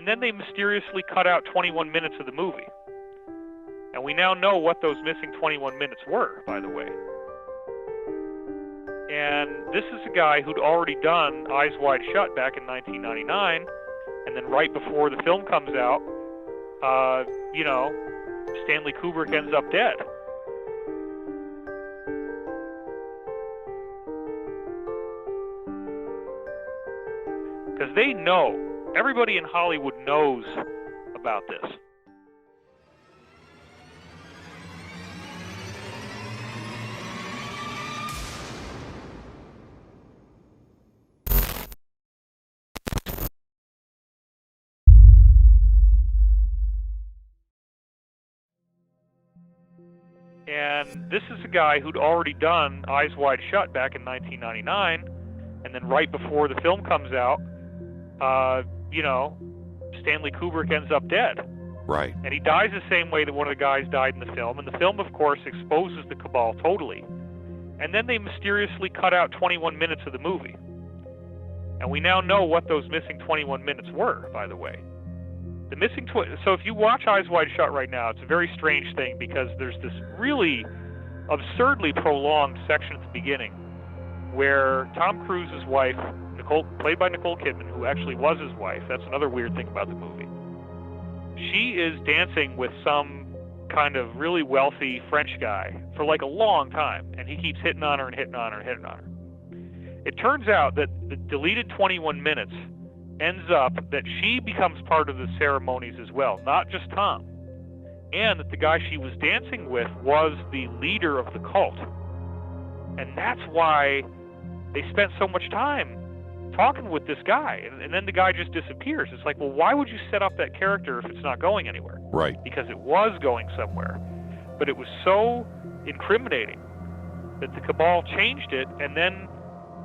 And then they mysteriously cut out 21 minutes of the movie. And we now know what those missing 21 minutes were, by the way. And this is a guy who'd already done Eyes Wide Shut back in 1999, and then right before the film comes out, Stanley Kubrick ends up dead. Because they know, everybody in Hollywood knows about this. And this is a guy who'd already done Eyes Wide Shut back in 1999, and then right before the film comes out, Stanley Kubrick ends up dead. Right. And he dies the same way that one of the guys died in the film, and the film, of course, exposes the cabal totally. And then they mysteriously cut out 21 minutes of the movie. And we now know what those missing 21 minutes were, by the way. The missing so if you watch Eyes Wide Shut right now, it's a very strange thing because there's this really absurdly prolonged section at the beginning where Tom Cruise's wife, Nicole, played by Nicole Kidman, who actually was his wife, that's another weird thing about the movie, she is dancing with some kind of really wealthy French guy for like a long time, and he keeps hitting on her and hitting on her and hitting on her. It turns out that the deleted 21 minutes ends up that she becomes part of the ceremonies as well, not just Tom. And that the guy she was dancing with was the leader of the cult. And that's why they spent so much time talking with this guy. And then the guy just disappears. It's like, well, why would you set up that character if it's not going anywhere? Right. Because it was going somewhere. But it was so incriminating that the cabal changed it, and then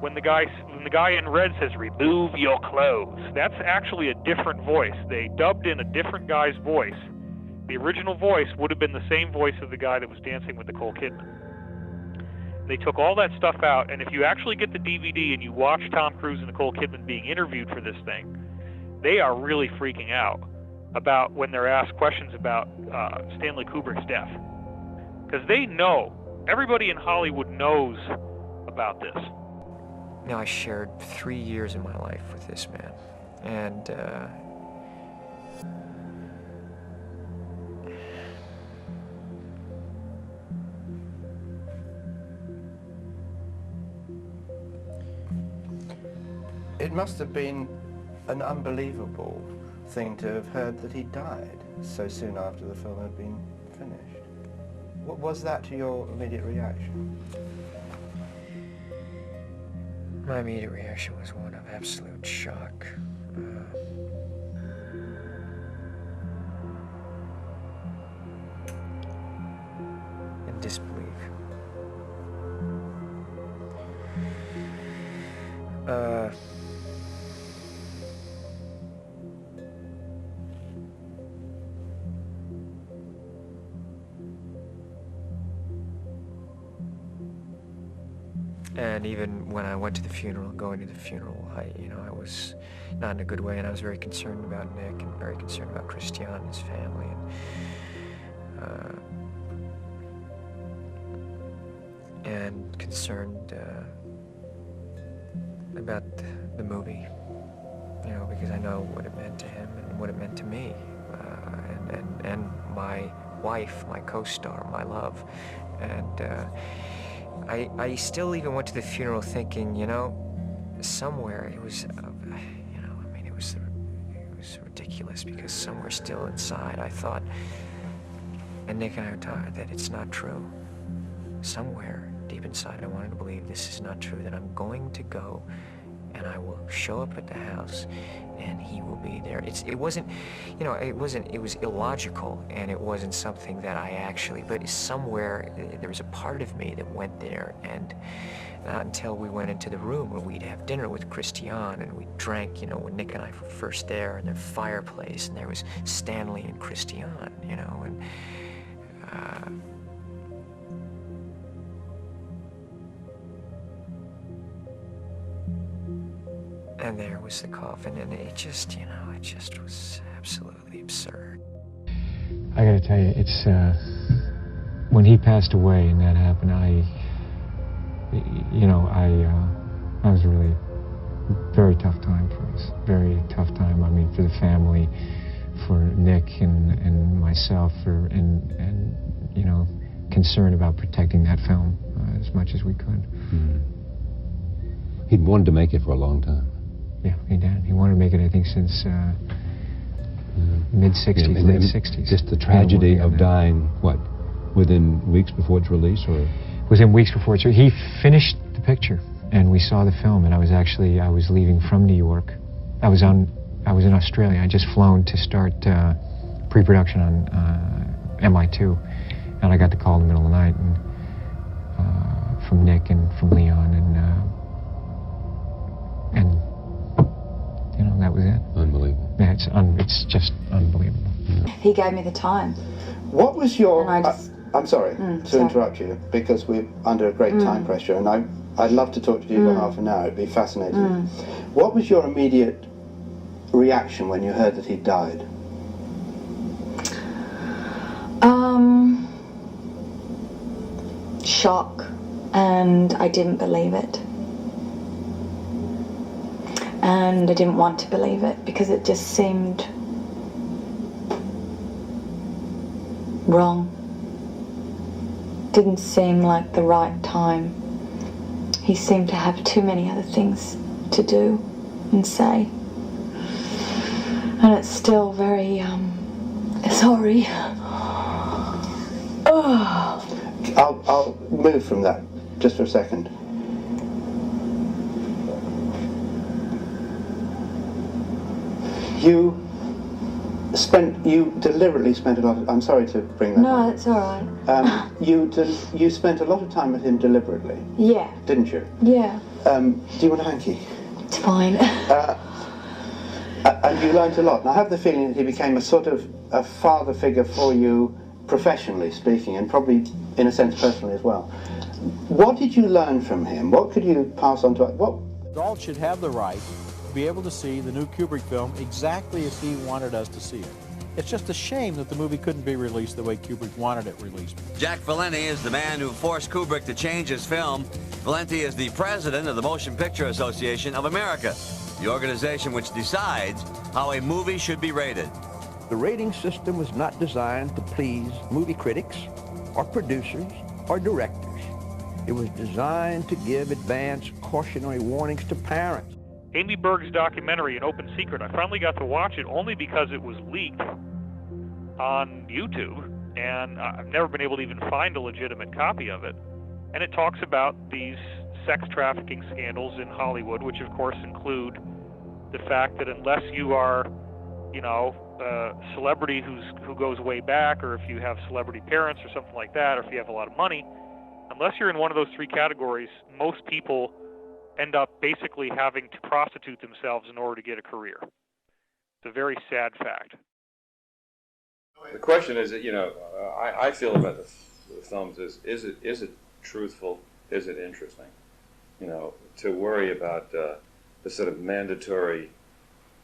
when the guy in red says, "Remove your clothes," that's actually a different voice. They dubbed in a different guy's voice. The original voice would have been the same voice of the guy that was dancing with Nicole Kidman. They took all that stuff out, and if you actually get the DVD and you watch Tom Cruise and Nicole Kidman being interviewed for this thing, they are really freaking out about when they're asked questions about Stanley Kubrick's death. Because they know, everybody in Hollywood knows about this. Now, I shared 3 years of my life with this man, and it must have been an unbelievable thing to have heard that he died so soon after the film had been finished. What was that to your immediate reaction? My immediate reaction was one of absolute shock. And disbelief. And even when I went to the funeral, going to the funeral, I was not in a good way, and I was very concerned about Nick and very concerned about Christian and his family, and concerned about the movie, because I know what it meant to him and what it meant to me, and my wife, my co-star, my love, and I still even went to the funeral thinking, somewhere it was, it was ridiculous because somewhere still inside I thought, and Nick and I were talking, that it's not true. Somewhere deep inside I wanted to believe this is not true, that I'm going to go and I will show up at the house and he will be there. It was illogical, and it wasn't something that I actually, but somewhere there was a part of me that went there, and not until we went into the room where we'd have dinner with Christian and we drank, when Nick and I were first there, and the fireplace, and there was Stanley and Christian, And there was the coffin, and it just, you know, it just was absolutely absurd. I gotta tell you, it's, when he passed away and that happened, I was really very tough time for us. Very tough time, I mean, for the family, for Nick and myself, and you know, concerned about protecting that film as much as we could. Mm-hmm. He'd wanted to make it for a long time. Yeah, he did. He wanted to make it, I think, since mid-60s, late 60s. Just the tragedy of dying, what, within weeks before its release, or? Within weeks before its release. He finished the picture, and we saw the film, and I was leaving from New York. I was in Australia. I just flown to start pre-production on MI2, and I got the call in the middle of the night, and from Nick and from Leon, and you know, that was it. Unbelievable. Yeah, it's just unbelievable. Yeah. He gave me the time. What was your... And I just, I'm sorry to interrupt you, because we're under a great time pressure, and I'd love to talk to you for half an hour. It'd be fascinating. What was your immediate reaction when you heard that he died? Shock, and I didn't believe it. And I didn't want to believe it because it just seemed wrong. Didn't seem like the right time. He seemed to have too many other things to do and say. And it's still very, sorry. Oh. I'll move from that just for a second. You deliberately spent a lot of... I'm sorry to bring that up. No, it's all right. You spent a lot of time with him deliberately. Yeah. Didn't you? Yeah. Do you want a hanky? It's fine. And you learnt a lot. And I have the feeling that he became a sort of a father figure for you, professionally speaking, and probably in a sense personally as well. What did you learn from him? What could you pass on to... What? Adults should have the right to be able to see the new Kubrick film exactly as he wanted us to see it. It's just a shame that the movie couldn't be released the way Kubrick wanted it released. Jack Valenti is the man who forced Kubrick to change his film. Valenti is the president of the Motion Picture Association of America, the organization which decides how a movie should be rated. The rating system was not designed to please movie critics or producers or directors. It was designed to give advance cautionary warnings to parents. Amy Berg's documentary, An Open Secret, I finally got to watch it only because it was leaked on YouTube, and I've never been able to even find a legitimate copy of it. And it talks about these sex trafficking scandals in Hollywood, which of course include the fact that unless you are, you know, a celebrity who goes way back, or if you have celebrity parents or something like that, or if you have a lot of money, unless you're in one of those three categories, most people end up basically having to prostitute themselves in order to get a career. It's a very sad fact. The question is that, you know, I feel about the films is it truthful? Is it interesting? You know, to worry about the sort of mandatory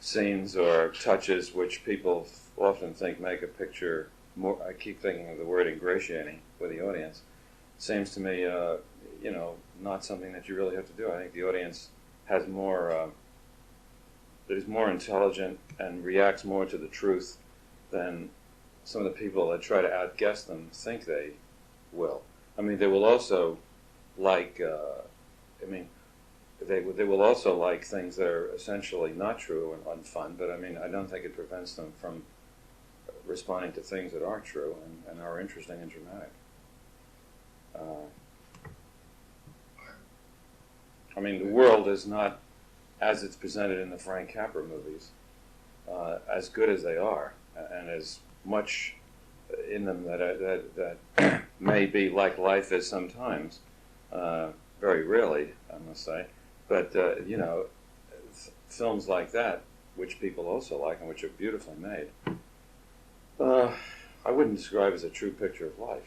scenes or touches which people often think make a picture more, I keep thinking of the word ingratiating with the audience, seems to me, you know, not something that you really have to do. I think the audience has more, that is more intelligent and reacts more to the truth than some of the people that try to outguess them think they will. I mean, they will also like, they will also like things that are essentially not true and unfun, but I mean, I don't think it prevents them from responding to things that are true and are interesting and dramatic. I mean, the world is not, as it's presented in the Frank Capra movies, as good as they are, and as much in them that may be like life is sometimes, very rarely, I must say. But, you know, films like that, which people also like and which are beautifully made, I wouldn't describe as a true picture of life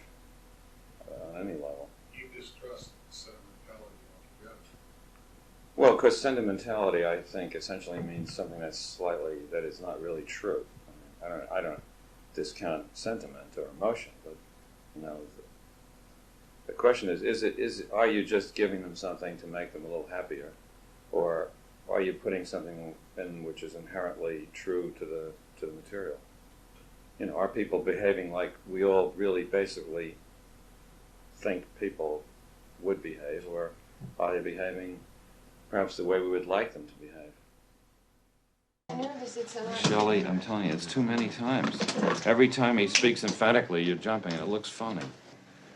on any level. You distrust cinema altogether. Well, because sentimentality, I think, essentially means something that is not really true. I mean, I don't discount sentiment or emotion, but you know, the question is are you just giving them something to make them a little happier, or are you putting something in which is inherently true to the material? You know, are people behaving like we all really basically think people would behave, or are they behaving perhaps the way we would like them to behave? Shelley, I'm telling you, it's too many times. Every time he speaks emphatically, you're jumping, and it looks funny.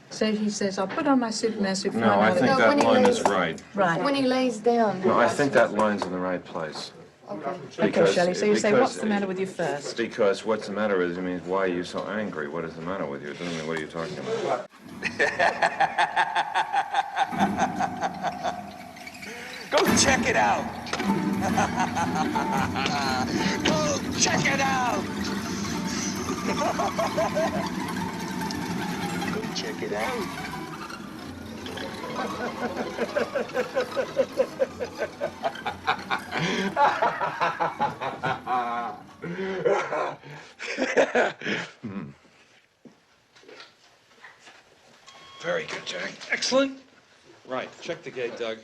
So he says, I'll put on my Superman suit. No, I think that line is right. Right. When he lays down. No, I think that line's in the right place. Okay. Okay, Shelley, so you say, what's the matter with you first? Because what's the matter with you means, why are you so angry? What is the matter with you? It doesn't mean, what are you talking about? Go check it out. Go check it out. Go check it out. Very good, Jack. Excellent. Right. Check the gate, Doug.